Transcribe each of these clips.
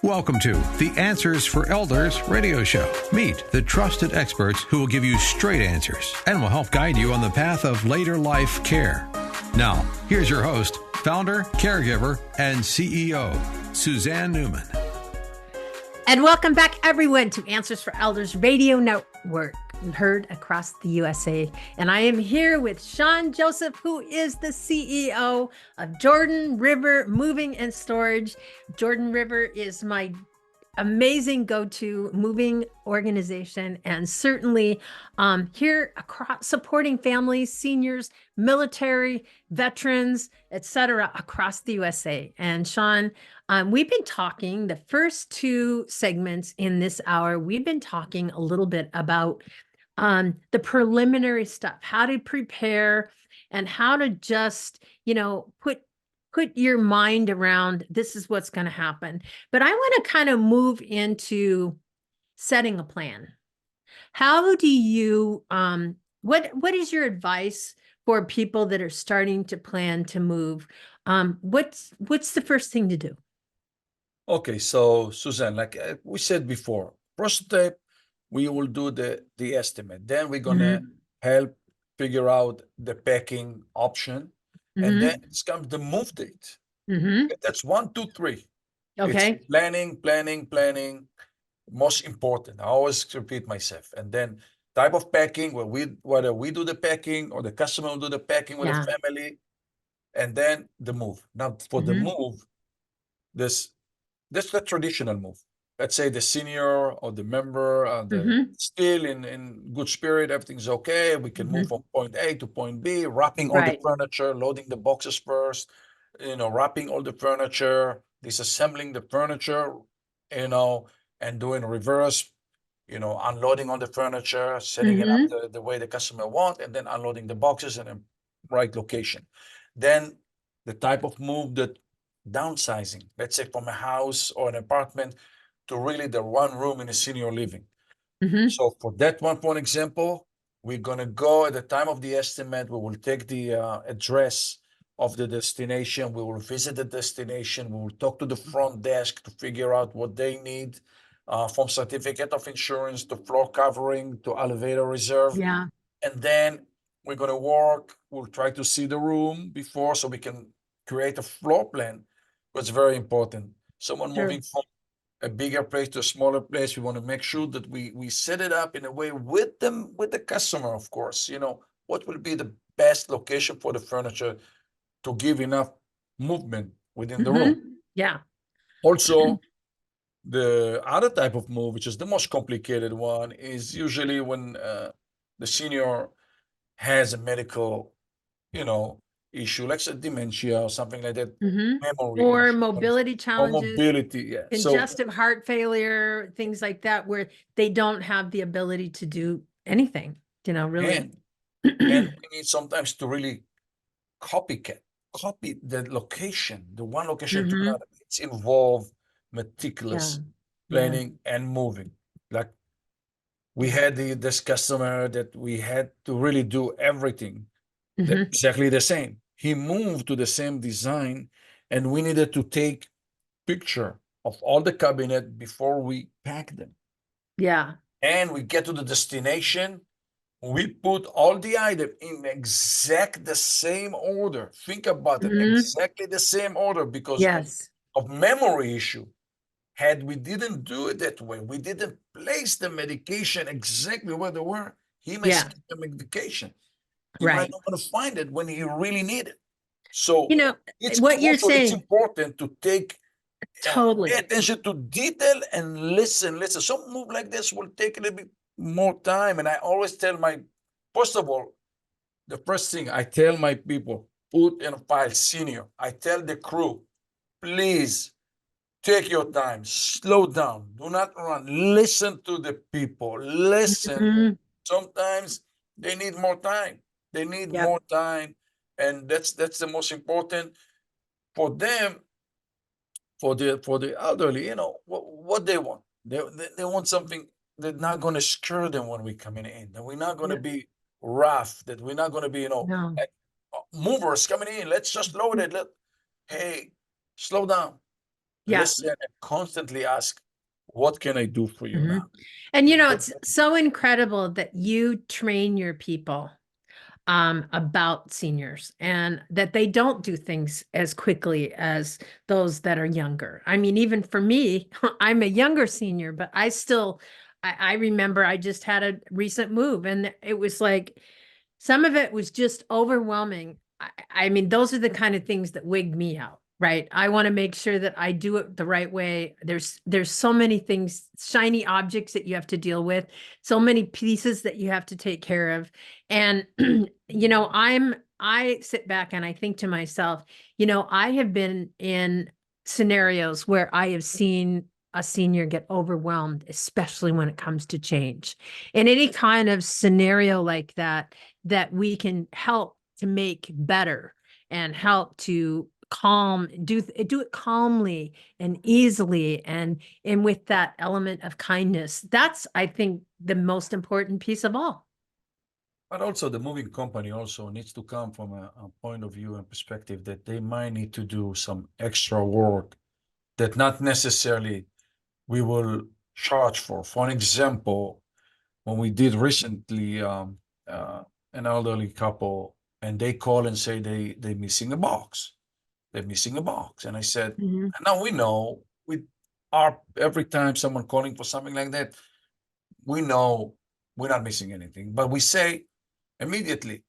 Welcome to the Answers for Elders radio show. Meet the trusted experts who will give you straight answers and will help guide you on the path of later life care. Now, here's your host, founder, caregiver, and CEO, Suzanne Newman. And welcome back, everyone, to Answers for Elders radio network, heard across the USA. And I am here with Sean Joseph, who is the CEO of Jordan River Moving and Storage. Jordan River is my amazing go-to moving organization, and certainly here across supporting families, seniors, military, veterans, etc. across the USA. And Sean, we've been talking the first two segments in this hour. We've been talking a little bit about the preliminary stuff, how to prepare and how to just, put your mind around this is what's going to happen. But I want to kind of move into setting a plan. How do you, what is your advice for people that are starting to plan to move? What's the first thing to do? Okay, so Suzanne, like we said before, first step, we will do the estimate. Then we're gonna help figure out the packing option. And then it comes the move date. That's 1, 2, 3. Okay. It's planning. Most important. I always repeat myself. And then type of packing, whether we do the packing or the customer will do the packing with the family, and then the move. Now for the move, this the traditional move. Let's say the senior or the member, still in good spirit, everything's okay. We can move from point A to point B, wrapping all the furniture, loading the boxes first, wrapping all the furniture, disassembling the furniture, and doing reverse, unloading all the furniture, setting it up the way the customer wants, and then unloading the boxes in the right location. Then the type of move that downsizing, let's say from a house or an apartment to really the one room in a senior living. So for that one, for example, we're going to go at the time of the estimate, we will take the address of the destination, we will visit the destination, we will talk to the front desk to figure out what they need, from certificate of insurance to floor covering to elevator reserve. Yeah. And then we're going to we'll try to see the room before so we can create a floor plan. It's very important. Someone moving from a bigger place to a smaller place, we want to make sure that we set it up in a way with the customer, of course. What will be the best location for the furniture to give enough movement within the room. Yeah. Also, the other type of move, which is the most complicated one, is usually when the senior has a medical, issue, like say dementia or something like that, memory or issue, mobility challenges, or mobility, congestive heart failure, things like that, where they don't have the ability to do anything, really. And we need sometimes to really copy the location, the one location to another. It's involved meticulous planning and moving. Like we had this customer that we had to really do everything exactly the same. He moved to the same design, and we needed to take picture of all the cabinet before we pack them. Yeah. And we get to the destination, we put all the items in exact the same order. Think about it, exactly the same order because of memory issue. Had we didn't do it that way, we didn't place the medication exactly where they were, he may skip the medication. He might not going to find it when he really need it. So it's what you're saying, it's important to take pay attention to detail and listen. Some move like this will take a little bit more time. And I always tell first of all, the first thing I tell my people, put in a file senior. I tell the crew, please take your time, slow down, do not run, listen to the people, listen. Sometimes they need more time. More time, and that's the most important for them, for the elderly. What they want. They want something that's not going to scare them when we come in. That we're not going to be rough. That we're not going to be like movers coming in. Let's just load it. Hey, slow down. listen, and constantly ask, what can I do for you now? And it's so incredible that you train your people about seniors and that they don't do things as quickly as those that are younger. I mean, even for me, I'm a younger senior, but I remember I just had a recent move and it was like, some of it was just overwhelming. I mean, those are the kind of things that wig me out, right? I want to make sure that I do it the right way. There's so many things, shiny objects that you have to deal with, so many pieces that you have to take care of. And I sit back and I think to myself, I have been in scenarios where I have seen a senior get overwhelmed, especially when it comes to change. In any kind of scenario like that we can help to make better and help to do it calmly and easily and with that element of kindness. That's, I think, the most important piece of all. But also the moving company also needs to come from a point of view and perspective that they might need to do some extra work that not necessarily we will charge for. For an example, when we did recently an elderly couple, and they call and say they're missing a box. They're missing a box. And I said, Mhm. now we know we are every time someone calling for something like that, we know we're not missing anything. But we say immediately,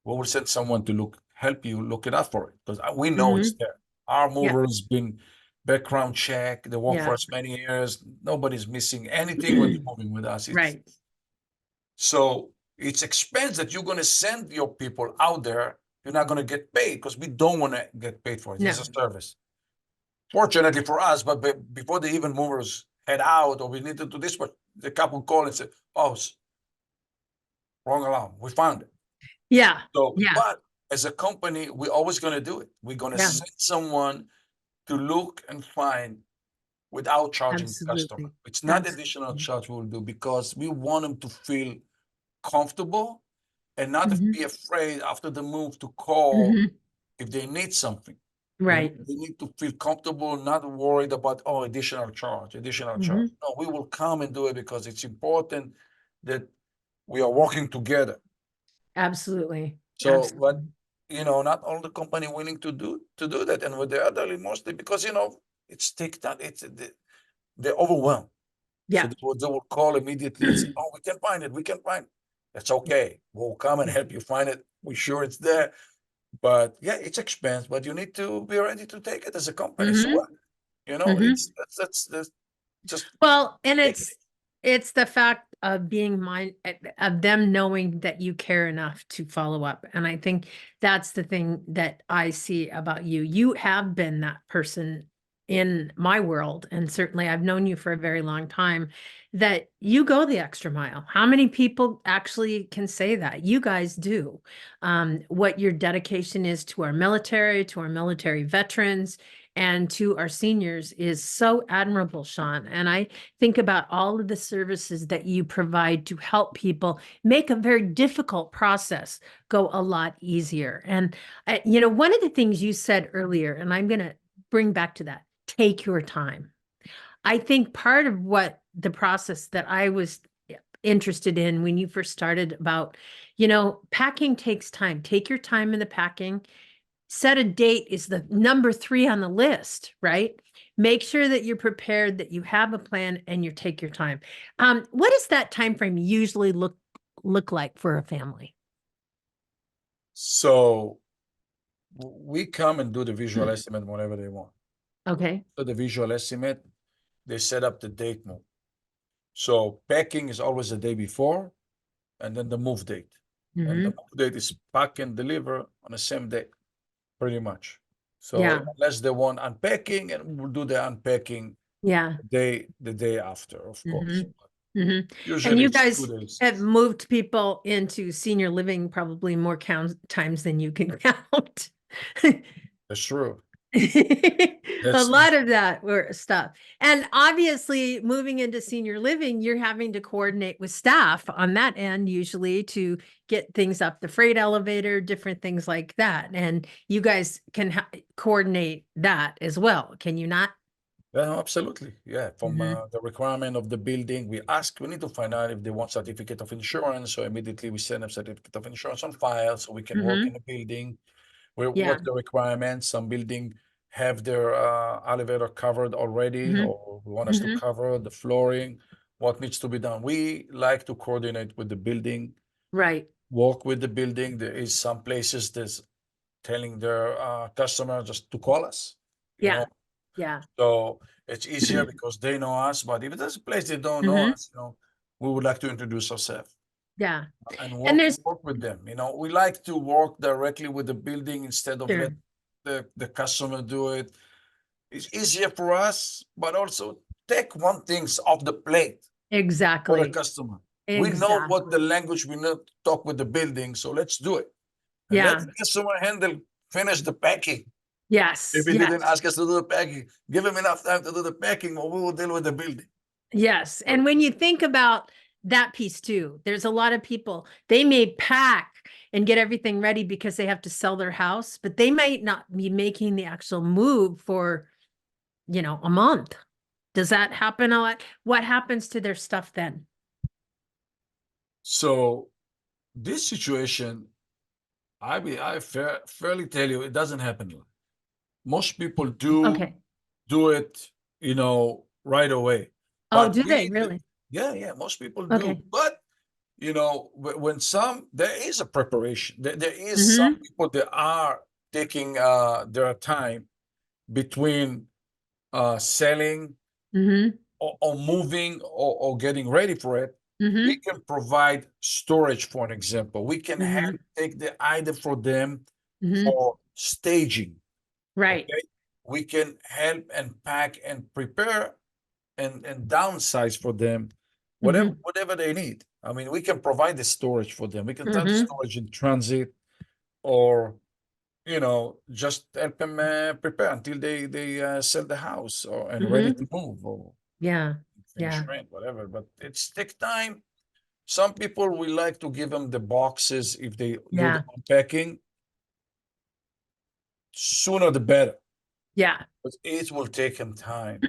we will send someone to help you look it up for it. Because we know it's there. Our Yeah. mover's been background check. They work for Yeah. us many years. Nobody's missing anything when they're moving with us. Right. So it's expense that you're going to send your people out there. You're not going to get paid because we don't want to get paid for it. No. It's a service. Fortunately for us, but before the even movers head out or we need to do this, but the couple call and say, oh, wrong alarm. We found it. Yeah. So, Yeah. but as a company, we're always going to do it. We're going to Yeah. send someone to look and find without charging the customer. Absolutely. It's not additional charge we'll do because we want them to feel comfortable and not Mhm. be afraid after the move to call Mhm. if they need something. Right. They need to feel comfortable, not worried about, oh, additional charge. Mhm. No, we will come and do it because it's important that we are working together. Absolutely. So, but not all the company willing to do that, and with the elderly mostly because it's take that they're overwhelmed. So Yeah. they will call immediately and say, "Oh, we can find it. We can find it." That's okay. We'll come and help you find it. We're sure it's there. But yeah, it's expense, but you need to be ready to take it as a company. So Mhm. what? Mhm. It's that's just Well, and take it. it's the fact of being of them knowing that you care enough to follow up. And I think that's the thing that I see about you. You have been that person in my world, and certainly I've known you for a very long time, that you go the extra mile. How many people actually can say that? You guys do. What your dedication is to our military veterans, and to our seniors is so admirable, Sean. And I think about all of the services that you provide to help people make a very difficult process go a lot easier. And, one of the things you said earlier, and I'm going to bring back to that, take your time. I think part of what the process that I was interested in when you first started about, packing takes time. Take your time in the packing. Set a date is the number 3 on the list, right? Make sure that you're prepared, that you have a plan, and you take your time. What does that time frame usually look like for a family? So we come and do the visual estimate whenever they want. Okay. So the visual estimate, they set up the date move. So packing is always the day before, and then the move date. And the move date is pack and deliver on the same day, pretty much. So Yeah. unless they want unpacking, and we'll do the unpacking Yeah. the day after, of course. And Usually you it's guys 2 days. have moved people into senior living probably more times than you can count. That's true. A That's lot of that were stuff. And obviously, moving into senior living, you're having to coordinate with staff on that end, usually to get things up the freight elevator, different things like that. And you guys can coordinate that as well, can you not? Yeah, absolutely. Yeah, from Mm-hmm. the requirement of the building, we need to find out if they want certificate of insurance. So immediately we send them certificate of insurance on file so we can work Mm-hmm. in the building. Where Yeah. what's the requirements? Some building have their elevator covered already, Mm-hmm. or we want us to Mm-hmm. cover the flooring. What needs to be done? We like to coordinate with the building, Right. work with the building. There is some places that's telling their customer just to call us, you know. Yeah. Yeah. So it's easier because they know us. But if there's a place they don't know Mm-hmm. us, we would like to introduce ourselves Yeah. and And work there's work with them. We like to work directly with the building instead of let sure. the customer do it. It's easier for us, but also take one things off the plate for the Exactly. customer. We know what the Exactly. language we need to talk with the building, so let's do it. And let Yeah. the customer finish the packing. Yes. If he didn't Yes. ask us to do the packing, give him enough time to do the packing, or we will deal with the building. Yes. But And when you think about that piece too, there's a lot of people, they may pack and get everything ready because they have to sell their house, but they might not be making the actual move for, a month. Does that happen a lot? What happens to their stuff then? so this situation, I fairly tell you, it doesn't happen a lot. Most people Okay. do it, right away. Oh, But do they really? yeah, most people do. Okay. But when there is a preparation, there is some Mm-hmm. people that are taking their time between selling Mm-hmm. or moving or getting ready for it. We Mm-hmm. can provide storage, for an example. We can Mm-hmm. help take the item for them Mm-hmm. for staging. Right. Okay, we can help and pack and prepare and downsize for them, whatever Mm-hmm. whatever they need. I mean, we can provide the storage for them. We can have the Mm-hmm. storage in transit, or just help them prepare until they sell the house and ready Mm-hmm. to move, or Yeah. finish Yeah. rent, whatever. But it's take time. Some people, we like to give them the boxes if they do the Yeah. unpacking. Sooner the better, Yeah. but it will take them time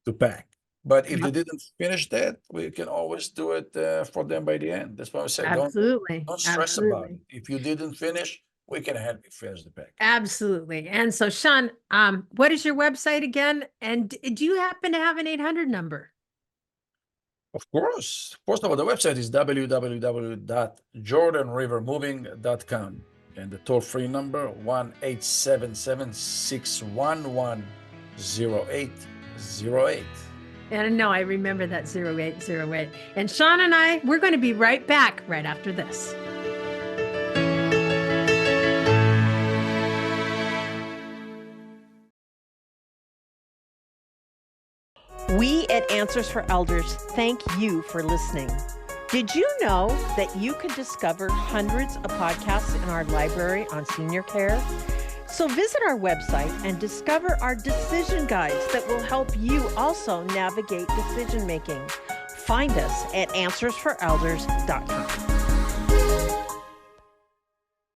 to pack. But if they Yep. didn't finish that, we can always do it for them by the end. That's why I say Absolutely. don't stress about Absolutely. it. If you didn't finish, we can help you finish the pack. Absolutely. And so, Sean, what is your website again? And do you happen to have an 800 number? Of course. First of all, the website is www.jordanrivermoving.com, and the toll-free number 1-877-611-0808. And no, I remember that 0808. And Sean and we're going to be right back right after this. We at Answers for Elders thank you for listening. Did you know that you can discover hundreds of podcasts in our library on senior care? So visit our website and discover our decision guides that will help you also navigate decision making. Find us at answersforelders.com.